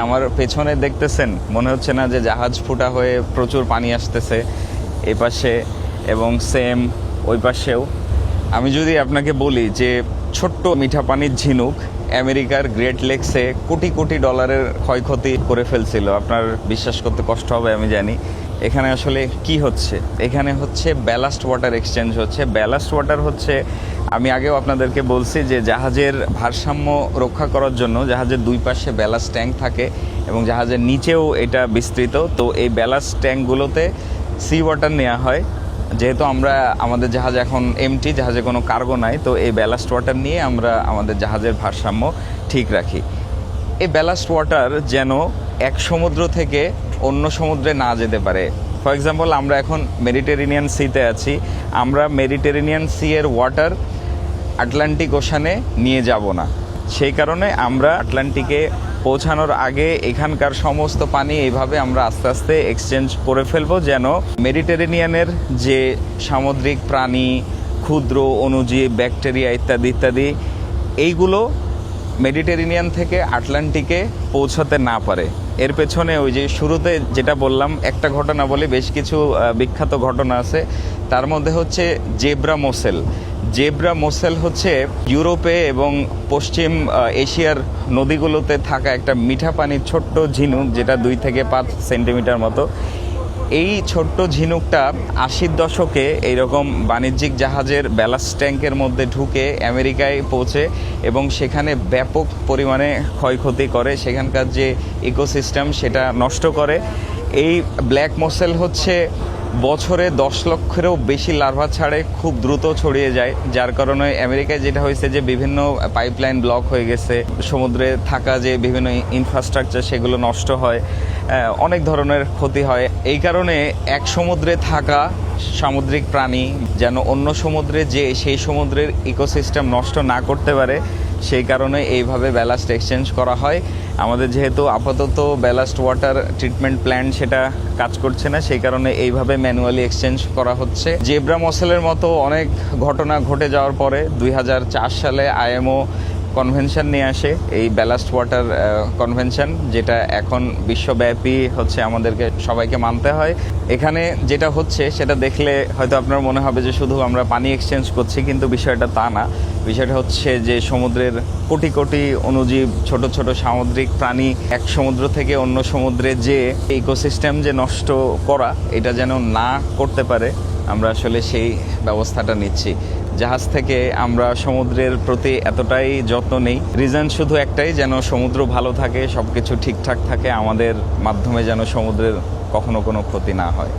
আমার পেছনে দেখতেছেন, মনে হচ্ছে না যে জাহাজ ফুটা হয়ে প্রচুর পানি আসতেছে এই পাশে এবং সেম ওই পাশেও। আমি যদি আপনাকে বলি যে ছোট্ট মিঠা পানির ঝিনুক আমেরিকার গ্রেট লেকসে কোটি কোটি ডলারের ক্ষয়ক্ষতি করে ফেলছিল, আপনার বিশ্বাস করতে কষ্ট হবে আমি জানি। এখানে আসলে কি হচ্ছে? এখানে হচ্ছে ব্যালাস্ট ওয়াটার এক্সচেঞ্জ হচ্ছে। ব্যালাস্ট ওয়াটার হচ্ছে, আমি আগেও আপনাদেরকে বলছি যে জাহাজের ভারসাম্য রক্ষা করার জন্য জাহাজের দুই পাশে ব্যালাস্ট ট্যাঙ্ক থাকে এবং জাহাজের নিচেও এটা বিস্তৃত। তো এই ব্যালাস্ট ট্যাঙ্কগুলোতে সি ওয়াটার নেওয়া হয়। যেহেতু আমরা আমাদের জাহাজ এখন এমটি, জাহাজে কোনো কার্গো নাই, তো এই ব্যালাস্ট ওয়াটার নিয়ে আমরা আমাদের জাহাজের ভারসাম্য ঠিক রাখি। এই ব্যালাস্ট ওয়াটার যেন এক সমুদ্র থেকে অন্য সমুদ্রে না যেতে পারে। ফর এক্সাম্পল, আমরা এখন মেডিটেরেনিয়ান সিতে আছি, আমরা মেডিটেরেনিয়ান সি এর ওয়াটার আটলান্টিক ওশানে নিয়ে যাব না। সেই কারণে আমরা আটলান্টিকে পৌঁছানোর আগে এখানকার সমস্ত পানি এইভাবে আমরা আস্তে আস্তে এক্সচেঞ্জ করে ফেলবো, যেন মেডিটেরেনিয়ানের যে সামুদ্রিক প্রাণী, ক্ষুদ্র অণুজীব, ব্যাকটেরিয়া ইত্যাদি ইত্যাদি, এইগুলো মেডিটেরেনিয়ান থেকে আটলান্টিকে পৌঁছাতে না পারে। এর পেছনে ওই যে শুরুতে যেটা বললাম, একটা ঘটনা বলে, বেশ কিছু বিখ্যাত ঘটনা আছে। তার মধ্যে হচ্ছে জেব্রা মোসেল। জেব্রা মোসেল হচ্ছে ইউরোপে এবং পশ্চিম এশিয়ার নদীগুলোতে থাকা একটা মিঠা পানির ছোট্ট ঝিনুক, যেটা 2 থেকে 5 সেন্টিমিটার মতো। এই ছোট্ট ঝিনুকটা 80-র দশকে এইরকম বাণিজ্যিক জাহাজের ব্যালাস্ট ট্যাঙ্কের মধ্যে ঢুকে আমেরিকায় পৌঁছে এবং সেখানে ব্যাপক পরিমাণে ক্ষয়ক্ষতি করে, সেখানকার যে ইকোসিস্টেম সেটা নষ্ট করে। এই ব্ল্যাক মোসেল হচ্ছে বছরে 10 লক্ষেরও বেশি লার্ভা ছাড়ে, খুব দ্রুত ছড়িয়ে যায়, যার কারণে আমেরিকায় যেটা হয়েছে যে বিভিন্ন পাইপলাইন ব্লক হয়ে গেছে, সমুদ্রে থাকা যে বিভিন্ন ইনফ্রাস্ট্রাকচার সেগুলো নষ্ট হয়, অনেক ধরনের ক্ষতি হয়। এই কারণে এক সমুদ্রে থাকা সামুদ্রিক প্রাণী যেন অন্য সমুদ্রে যে সেই সমুদ্রের ইকোসিস্টেম নষ্ট না করতে পারে, সেই কারণে এইভাবে ব্যালাস্ট এক্সচেঞ্জ করা হয়। আমাদের যেহেতু আপাতত ব্যালাস্ট ওয়াটার ট্রিটমেন্ট প্ল্যান্ট সেটা কাজ করছে না, সেই কারণে এইভাবে ম্যানুয়ালি এক্সচেঞ্জ করা হচ্ছে। জেব্রা মসেলের মতো অনেক ঘটনা ঘটে যাওয়ার পরে 2004 সালে আইএমও কনভেনশন নিয়ে আসে, এই ব্যালাস্ট ওয়াটার কনভেনশন, যেটা এখন বিশ্বব্যাপী হচ্ছে, আমাদেরকে সবাইকে মানতে হয়। এখানে যেটা হচ্ছে সেটা দেখলে হয়তো আপনার মনে হবে যে শুধু আমরা পানি এক্সচেঞ্জ করছি, কিন্তু বিষয়টা তা না। বিষয়টা হচ্ছে যে সমুদ্রের কোটি কোটি অণুজীব, ছোট ছোট সামুদ্রিক প্রাণী এক সমুদ্র থেকে অন্য সমুদ্রে যে ইকোসিস্টেম যে নষ্ট করা, এটা যেন না করতে পারে, আমরা আসলে সেই ব্যবস্থাটা নিচ্ছি। জাহাজ থেকে আমরা সমুদ্রের প্রতি এতটাই যত্ন নেই, রিজন শুধু একটাই, যেন সমুদ্র ভালো থাকে, সব কিছু ঠিকঠাক থাকে, আমাদের মাধ্যমে যেন সমুদ্রের কখনো কোনো ক্ষতি না হয়।